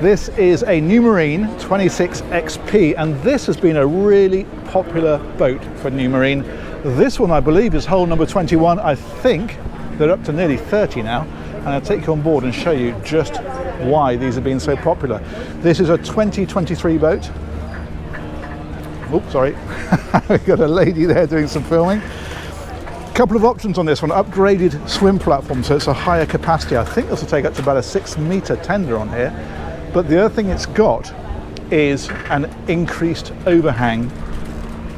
This is a Numarine 26XP, and this has been a really popular boat for Numarine. This one, I believe, is hull number 21. I think they're up to nearly 30 now, and I'll take you on board and show you just why these have been so popular. This is a 2023 boat. Oops, sorry. We've got a lady there doing some filming. Couple of options on this one: upgraded swim platform, so it's a higher capacity. I think this will take up to about a 6-meter tender on here. But the other thing it's got is an increased overhang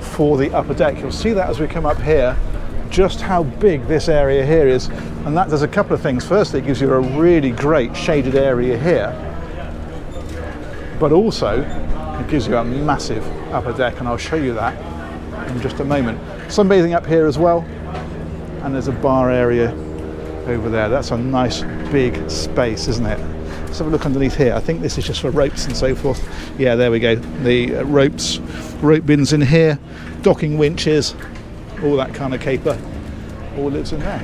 for the upper deck. You'll see that as we come up here, just how big this area here is. And that does a couple of things. Firstly, it gives you a really great shaded area here, but also it gives you a massive upper deck, and I'll show you that in just a moment. Sunbathing up here as well, and there's a bar area over there. That's a nice big space, isn't it? Let's have a look underneath here. I think this is just for ropes and so forth. Yeah, there we go. The rope bins in here, docking winches, all that kind of caper, all lives in there.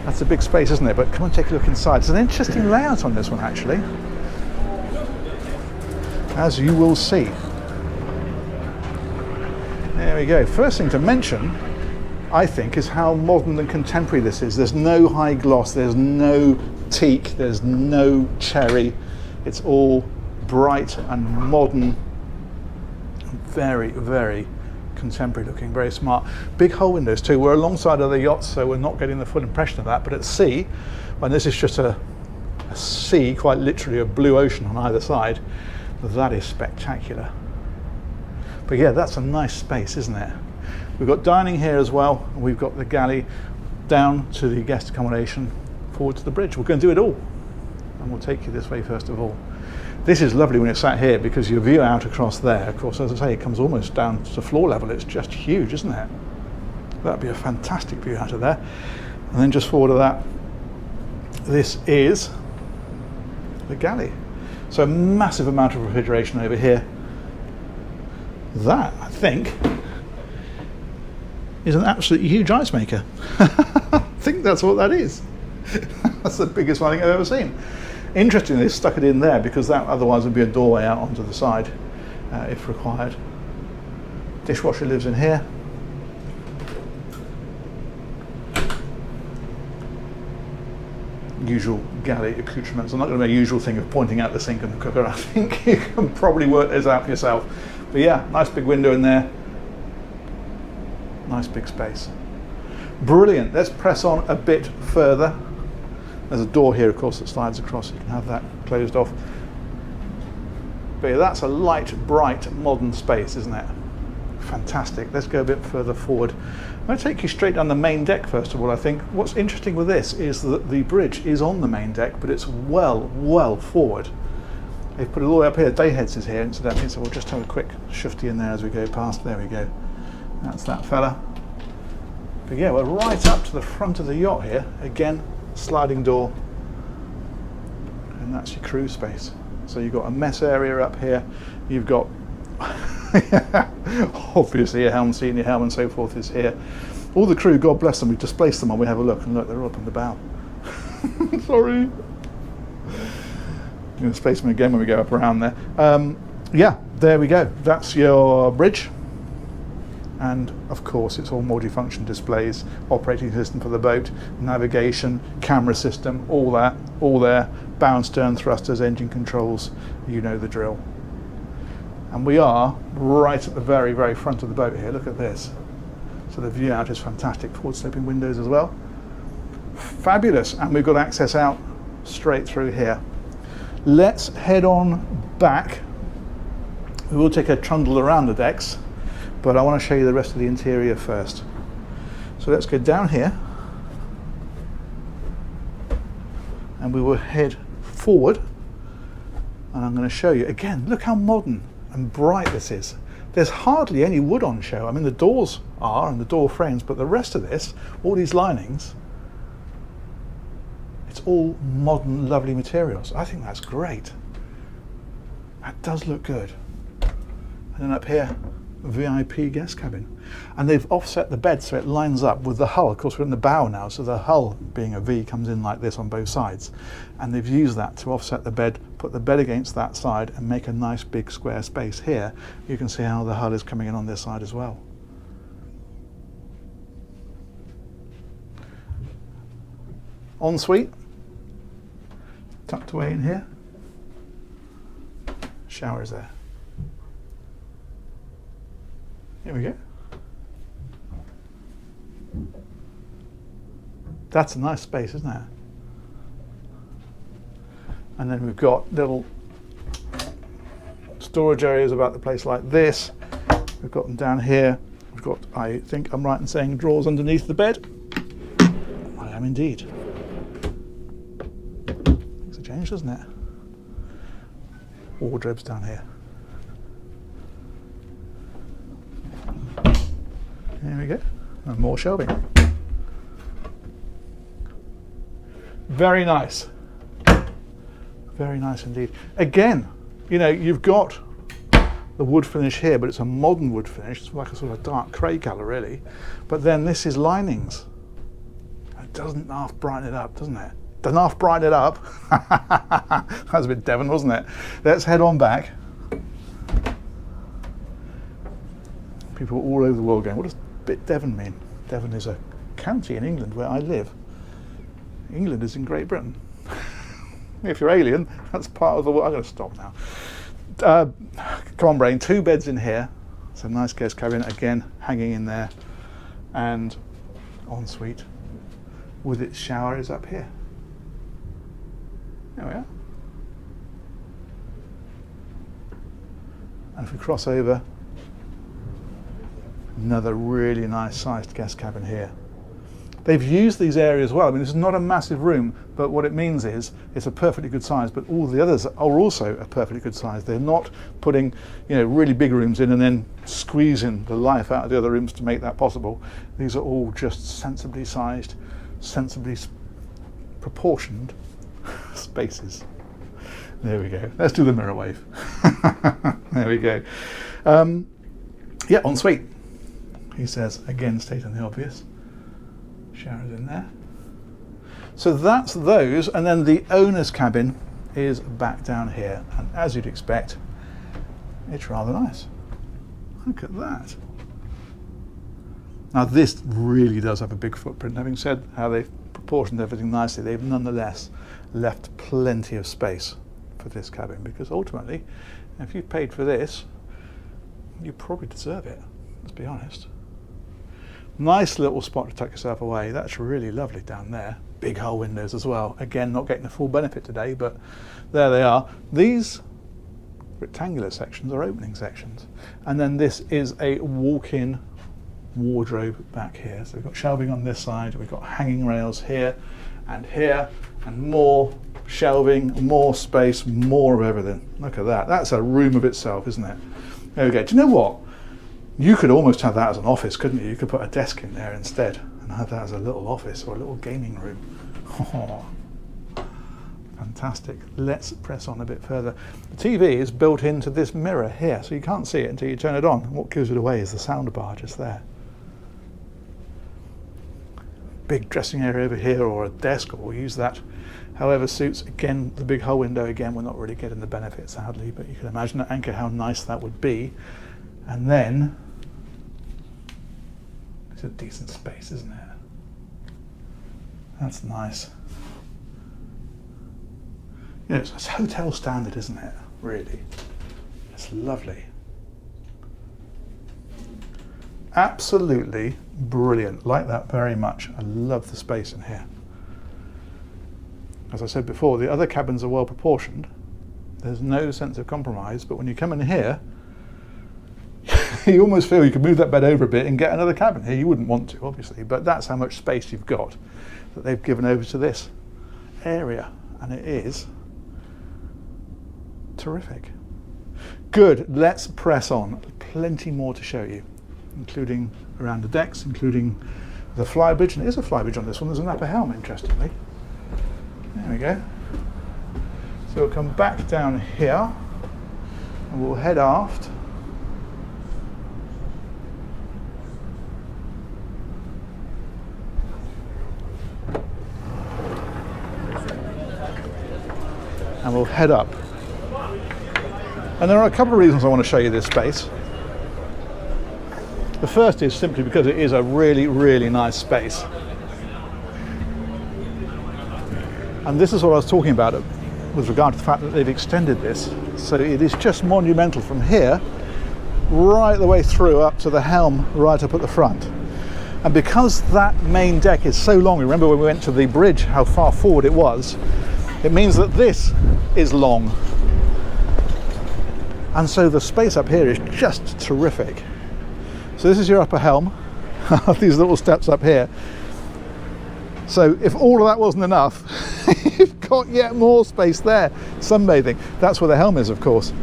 That's a big space, isn't it? But come and take a look inside. It's an interesting layout on this one, actually, as you will see. There we go. First thing to mention, I think, is how modern and contemporary this is. There's no high gloss, there's no teak, there's no cherry. It's all bright and modern, very, very contemporary looking, very smart. Big hull windows too. We're alongside other yachts, so we're not getting the full impression of that, but at sea, when this is just a sea, quite literally a blue ocean on either side, that is spectacular. But yeah, that's a nice space, isn't it? We've got dining here as well, and we've got the galley down to the guest accommodation, forward to the bridge. We're going to do it all, and we'll take you this way first of all. This is lovely when it's sat here, because your view out across there, of course, as I say, it comes almost down to floor level. It's just huge, isn't it? That'd be a fantastic view out of there. And then just forward of that, this is the galley. So a massive amount of refrigeration over here. That, I think, is an absolutely huge ice maker. I think that's what that is. That's the biggest one I think I've ever seen. Interestingly, they stuck it in there because that otherwise would be a doorway out onto the side if required. Dishwasher lives in here. Usual galley accoutrements. I'm not going to do a usual thing of pointing out the sink and the cooker. I think you can probably work this out for yourself. But yeah, nice big window in there. Nice big space. Brilliant. Let's press on a bit further. There's a door here, of course, that slides across, so you can have that closed off. But yeah, that's a light, bright, modern space, isn't it? Fantastic. Let's go a bit further forward. I'm going to take you straight down the main deck first of all. I think what's interesting with this is that the bridge is on the main deck, but it's well forward. They've put it all the way up here. Day heads is here, incidentally, so we'll just have a quick shifty in there as we go past. There we go. That's that fella. But yeah, we're right up to the front of the yacht here. Again, sliding door, and that's your crew space. So you've got a mess area up here. You've got obviously your helm seat and your helm and so forth is here. All the crew, God bless them, we've displaced them when we have a look, and look, they're all up on the bow. Sorry. I'm going to space them again when we go up around there. Yeah, there we go. That's your bridge. And of course, it's all multifunction displays, operating system for the boat, navigation, camera system, all that, all there. Bow and stern thrusters, engine controls, you know the drill. And we are right at the very, very front of the boat here. Look at this. So the view out is fantastic. Forward sloping windows as well. Fabulous. And we've got access out straight through here. Let's head on back. We will take a trundle around the decks, but I want to show you the rest of the interior first. So let's go down here, and we will head forward, and I'm going to show you again. Look how modern and bright this is. There's hardly any wood on show. I mean, the doors are, and the door frames, but the rest of this, all these linings, it's all modern, lovely materials. I think that's great. That does look good. And then up here, VIP guest cabin. And they've offset the bed so it lines up with the hull. Of course, we're in the bow now, so the hull, being a V, comes in like this on both sides. And they've used that to offset the bed, put the bed against that side and make a nice big square space here. You can see how the hull is coming in on this side as well. Ensuite, tucked away in here. Shower is there. Here we go. That's a nice space, isn't it? And then we've got little storage areas about the place like this. We've got them down here. We've got, I think I'm right in saying, drawers underneath the bed. I am indeed. Makes a change, doesn't it? Wardrobes down here. There we go, and more shelving. Very nice. Very nice indeed. Again, you know, you've got the wood finish here, but it's a modern wood finish. It's like a sort of dark grey colour, really. But then this is linings. It doesn't half brighten it up, doesn't it? Doesn't half brighten it up. That was a bit Devon, wasn't it? Let's head on back. People all over the world going, what does bit Devon mean? Devon is a county in England where I live. England is in Great Britain. If you're alien, that's part of the world. I'm going to stop now. Come on, brain. 2 beds in here. It's a nice guest cabin, again, hanging in there. And ensuite with its shower is up here. There we are. And if we cross over, another really nice sized guest cabin here. They've used these areas well. I mean, this is not a massive room, but what it means is it's a perfectly good size, but all the others are also a perfectly good size. They're not putting, you know, really big rooms in and then squeezing the life out of the other rooms to make that possible. These are all just sensibly sized, sensibly proportioned spaces. There we go. Let's do the mirror wave. There we go. Yeah, ensuite. He says, again, stating the obvious. Shower's in there. So that's those, and then the owner's cabin is back down here. And as you'd expect, it's rather nice. Look at that. Now this really does have a big footprint. Having said how they've proportioned everything nicely, they've nonetheless left plenty of space for this cabin, because ultimately, if you've paid for this, you probably deserve it, let's be honest. Nice little spot to tuck yourself away. That's really lovely down there. Big hull windows as well. Again, not getting the full benefit today, but there they are. These rectangular sections are opening sections. And then this is a walk-in wardrobe back here. So we've got shelving on this side, we've got hanging rails here, and more shelving, more space, more of everything. Look at that. That's a room of itself, isn't it? There we go. Do you know what? You could almost have that as an office, couldn't you? You could put a desk in there instead and have that as a little office or a little gaming room. Oh, fantastic. Let's press on a bit further. The TV is built into this mirror here, so you can't see it until you turn it on. And what gives it away is the sound bar just there. Big dressing area over here, or a desk, or we'll use that however suits. Again, the big hull window, again, we're not really getting the benefit, sadly, but you can imagine at anchor how nice that would be. And then it's a decent space, isn't it? That's nice. You know, it's hotel standard, isn't it? Really. It's lovely. Absolutely brilliant. Like that very much. I love the space in here. As I said before, the other cabins are well proportioned. There's no sense of compromise, but when you come in here, you almost feel you could move that bed over a bit and get another cabin here. You wouldn't want to, obviously, but that's how much space you've got that they've given over to this area, and it is terrific. Good, let's press on. Plenty more to show you, including around the decks, including the flybridge, and it is a flybridge on this one. There's an upper helm, interestingly. There we go. So we'll come back down here, and we'll head aft. and we'll head up. And there are a couple of reasons I want to show you this space. The first is simply because it is a really, really nice space. And this is what I was talking about with regard to the fact that they've extended this. So it is just monumental from here right the way through up to the helm right up at the front. And because that main deck is so long, remember when we went to the bridge how far forward it was, it means that this is long. And so the space up here is just terrific. So this is your upper helm, these little steps up here. So if all of that wasn't enough, you've got yet more space there. Sunbathing, that's where the helm is, of course,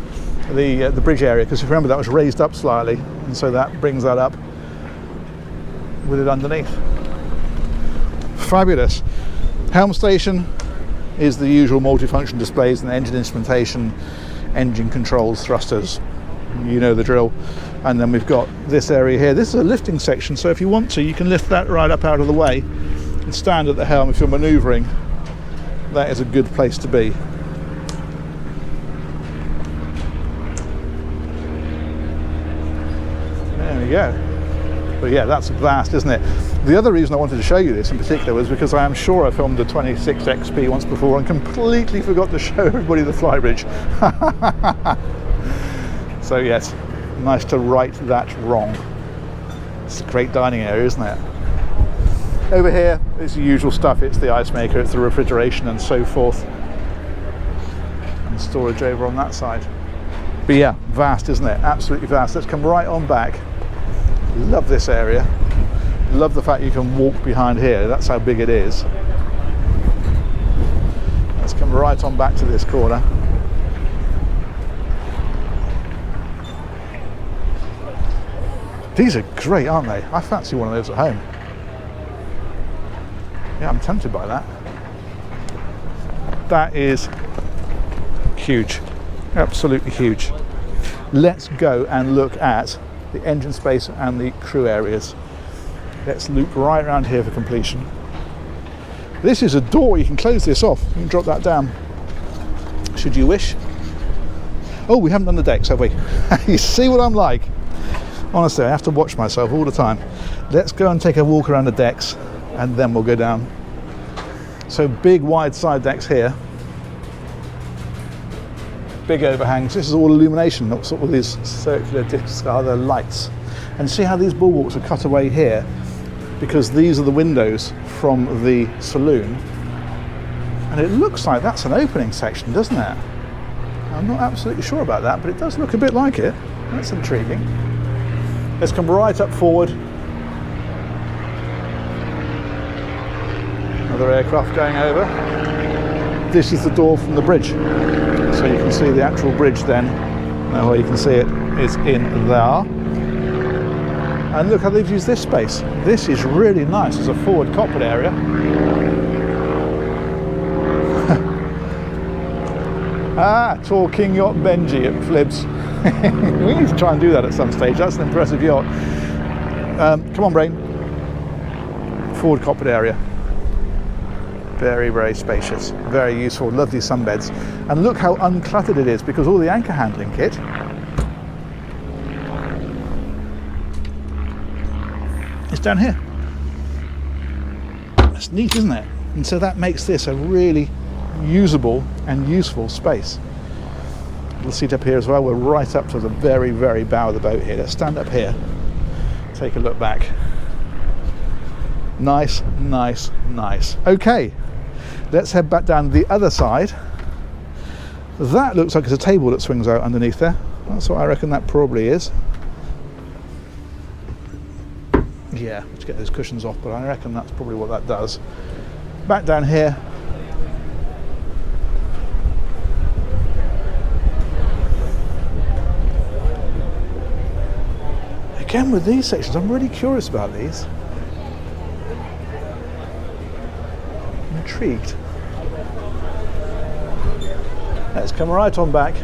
the bridge area, because if you remember that was raised up slightly, and so that brings that up with it underneath. Fabulous. Helm station is the usual multifunction displays and engine instrumentation, engine controls, thrusters, you know the drill. And then we've got this area here. This is a lifting section, so if you want to, you can lift that right up out of the way and stand at the helm if you're manoeuvring. That is a good place to be. There we go. But yeah, that's vast, isn't it? The other reason I wanted to show you this in particular was because I am sure I filmed the 26XP once before and completely forgot to show everybody the flybridge. So yes, nice to right that wrong. It's a great dining area, isn't it? Over here, it's the usual stuff. It's the ice maker, it's the refrigeration and so forth. And storage over on that side. But yeah, vast, isn't it? Absolutely vast. Let's come right on back. Love this area. Love the fact you can walk behind here. That's how big it is. Let's come right on back to this corner. These are great, aren't they? I fancy one of those at home. Yeah, I'm tempted by that. That is huge, absolutely huge. Let's go and look at the engine space and the crew areas. Let's loop right around here for completion. This is a door, you can close this off. You can drop that down, should you wish. Oh, we haven't done the decks, have we? You see what I'm like? Honestly, I have to watch myself all the time. Let's go and take a walk around the decks and then we'll go down. So big wide side decks here. Big overhangs. This is all illumination, not sort of these circular discs are the lights. And see how these bulwarks are cut away here? Because these are the windows from the saloon. And it looks like that's an opening section, doesn't it? I'm not absolutely sure about that, but it does look a bit like it. That's intriguing. Let's come right up forward. Another aircraft going over. This is the door from the bridge. So you can see the actual bridge then. Now where you can see it is in there. And look how they've used this space. This is really nice as a forward cockpit area. Talking yacht Benji at Flibs. We need to try and do that at some stage. That's an impressive yacht. Come on, Brain. Forward cockpit area. Very, very spacious. Very useful. Lovely sunbeds. And look how uncluttered it is because all the anchor handling kit is down here. That's neat, isn't it? And so that makes this a really usable and useful space. Little seat up here as well. We're right up to the very, very bow of the boat here. Let's stand up here. Take a look back. Nice, nice, nice. Okay, let's head back down the other side. That looks like it's a table that swings out underneath there. That's what I reckon that probably is. Yeah, let's get those cushions off, but I reckon that's probably what that does. Back down here. Again with these sections, I'm really curious about these. I'm intrigued. Let's come right on back.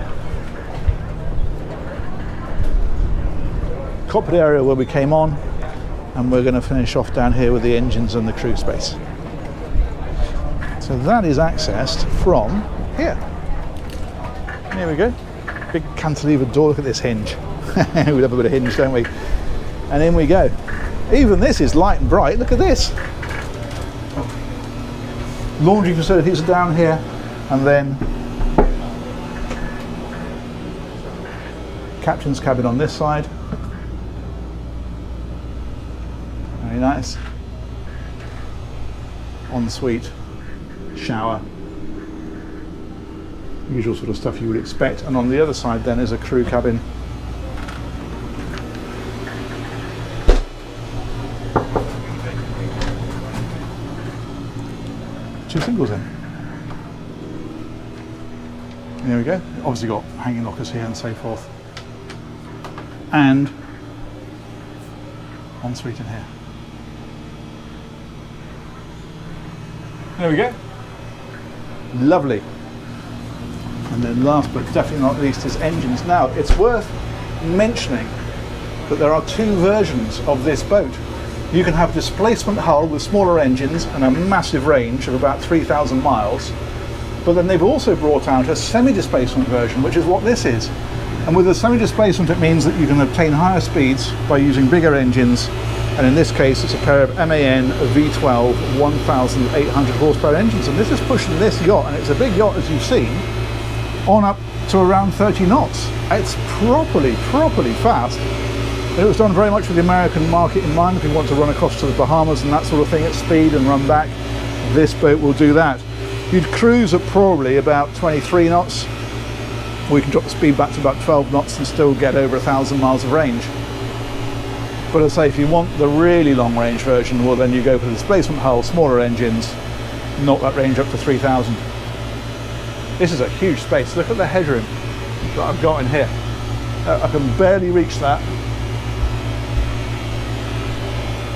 Cockpit area where we came on, and we're going to finish off down here with the engines and the crew space. So that is accessed from here. Here we go. Big cantilever door. Look at this hinge. We love a bit of hinge, don't we? And in we go. Even this is light and bright. Look at this. Laundry facilities are down here, and then captain's cabin on this side. Very nice. Ensuite shower. Usual sort of stuff you would expect. And on the other side then is a crew cabin. Two singles in. And there we go. Obviously got hanging lockers here and so forth. And ensuite in here. There we go. Lovely. And then last but definitely not least is engines. Now it's worth mentioning that there are two versions of this boat. You can have displacement hull with smaller engines and a massive range of about 3,000 miles. But then they've also brought out a semi-displacement version, which is what this is. And with the semi-displacement, it means that you can obtain higher speeds by using bigger engines. And in this case, it's a pair of MAN V12 1,800 horsepower engines. And this is pushing this yacht, and it's a big yacht as you've seen, on up to around 30 knots. It's properly fast. It was done very much with the American market in mind. If you want to run across to the Bahamas and that sort of thing at speed and run back, this boat will do that. You'd cruise at probably about 23 knots. Or you can drop the speed back to about 12 knots and still get over 1,000 miles of range. But as I say, if you want the really long range version, well then you go for the displacement hull, smaller engines, knock that range up to 3,000. This is a huge space. Look at the headroom that I've got in here. I can barely reach that.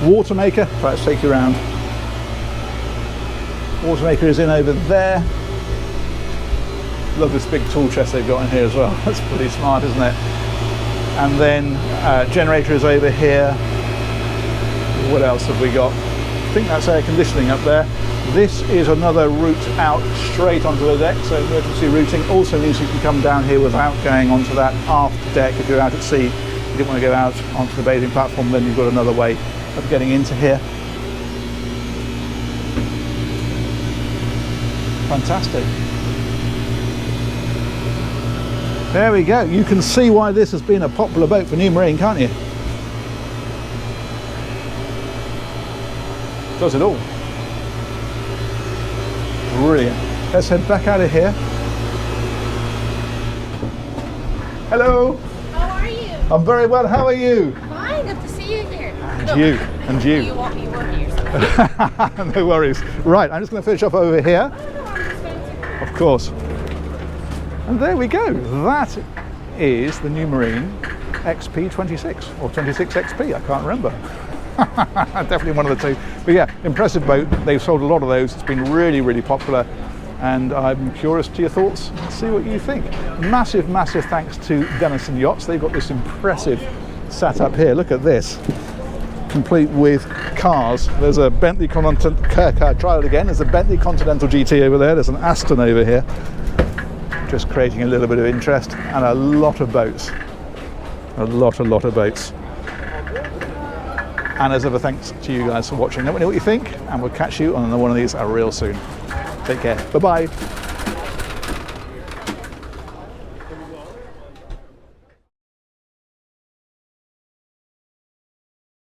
Water maker, let's take you around. Water maker is in over there. Love this big tool chest they've got in here as well. That's pretty smart, isn't it? And then generator is over here. What else have we got? I think that's air conditioning up there. This is another route out straight onto the deck, so emergency routing also means you can come down here without going onto that aft deck. If you're out at sea, you didn't want to go out onto the bathing platform, then you've got another way of getting into here. Fantastic. There we go. You can see why this has been a popular boat for Numarine, can't you? Does it all. Brilliant. Let's head back out of here. Hello. How are you? I'm very well. How are you? Fine. Good to see you here. And you. And you. You want me working yourself? No worries. Right. I'm just going to finish up over here. Of course. And there we go. That is the Numarine XP 26 or 26XP. I can't remember. Definitely one of the two. But yeah, impressive boat. They've sold a lot of those. It's been really, really popular. And I'm curious to your thoughts. See what you think. Massive, massive thanks to Denison Yachts. They've got this impressive setup here. Look at this. Complete with cars. There's a Bentley Continental, try it again. There's a Bentley Continental GT over there. There's an Aston over here. Just creating a little bit of interest, and a lot of boats. A lot of boats. And as ever, thanks to you guys for watching. Let me know what you think, and we'll catch you on another one of these real soon. Take care. Bye-bye.